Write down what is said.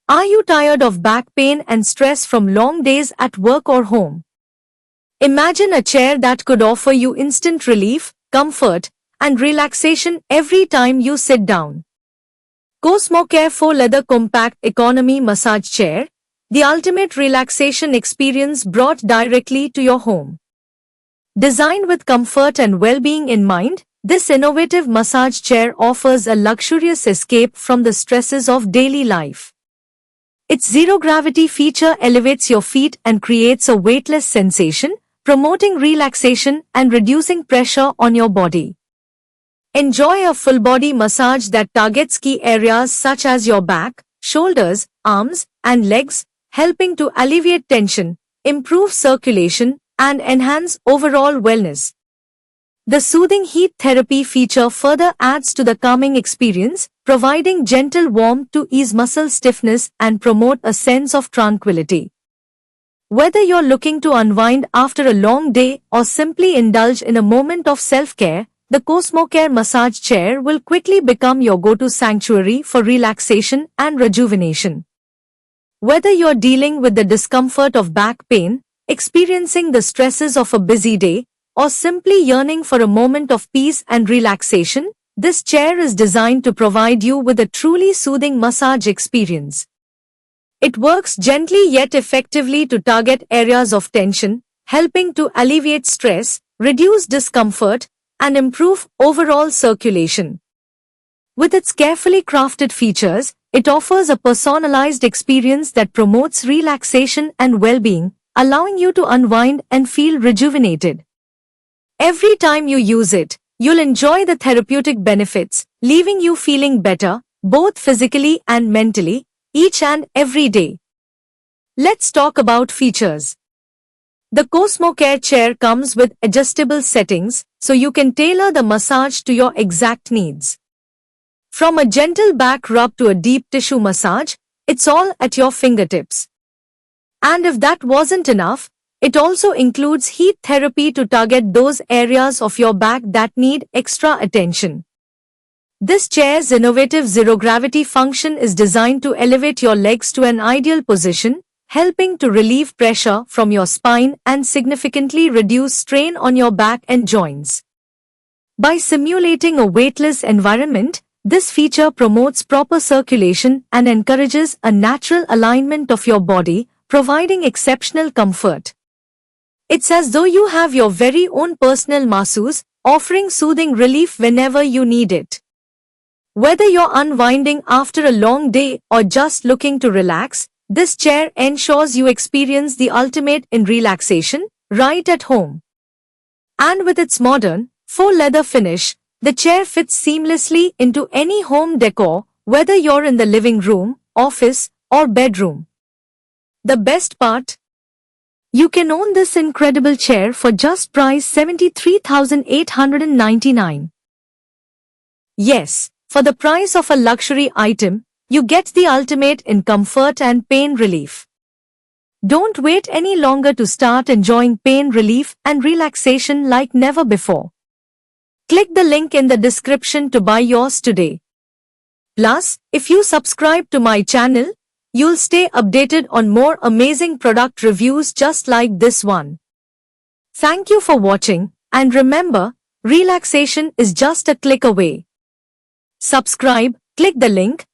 Are you tired of back pain and stress from long days at work or home? Imagine a chair that could offer you instant relief, comfort, and relaxation every time you sit down. Cosmocare 4 Leather Compact Economy Massage Chair, the ultimate relaxation experience brought directly to your home. Designed with comfort and well-being in mind, this innovative massage chair offers a luxurious escape from the stresses of daily life. Its zero-gravity feature elevates your feet and creates a weightless sensation, promoting relaxation and reducing pressure on your body. Enjoy a full-body massage that targets key areas such as your back, shoulders, arms, and legs, helping to alleviate tension, improve circulation, and enhance overall wellness. The soothing heat therapy feature further adds to the calming experience, providing gentle warmth to ease muscle stiffness and promote a sense of tranquility. Whether you're looking to unwind after a long day or simply indulge in a moment of self-care, the Cosmocare massage chair will quickly become your go-to sanctuary for relaxation and rejuvenation. Whether you're dealing with the discomfort of back pain, experiencing the stresses of a busy day, or simply yearning for a moment of peace and relaxation, this chair is designed to provide you with a truly soothing massage experience. It works gently yet effectively to target areas of tension, helping to alleviate stress, reduce discomfort, and improve overall circulation. With its carefully crafted features, it offers a personalized experience that promotes relaxation and well-being, allowing you to unwind and feel rejuvenated. Every time you use it, you'll enjoy the therapeutic benefits, leaving you feeling better, both physically and mentally, each and every day. Let's talk about features. The Cosmocare chair comes with adjustable settings, so you can tailor the massage to your exact needs. From a gentle back rub to a deep tissue massage, it's all at your fingertips. And if that wasn't enough, it also includes heat therapy to target those areas of your back that need extra attention. This chair's innovative zero-gravity function is designed to elevate your legs to an ideal position, helping to relieve pressure from your spine and significantly reduce strain on your back and joints. By simulating a weightless environment, this feature promotes proper circulation and encourages a natural alignment of your body, providing exceptional comfort. It's as though you have your very own personal masseuse, offering soothing relief whenever you need it. Whether you're unwinding after a long day or just looking to relax, this chair ensures you experience the ultimate in relaxation, right at home. And with its modern, faux leather finish, the chair fits seamlessly into any home decor, whether you're in the living room, office, or bedroom. The best part? You can own this incredible chair for just price $73,899. Yes, for the price of a luxury item, you get the ultimate in comfort and pain relief. Don't wait any longer to start enjoying pain relief and relaxation like never before. Click the link in the description to buy yours today. Plus, if you subscribe to my channel, you'll stay updated on more amazing product reviews just like this one. Thank you for watching, and remember, relaxation is just a click away. Subscribe, click the link,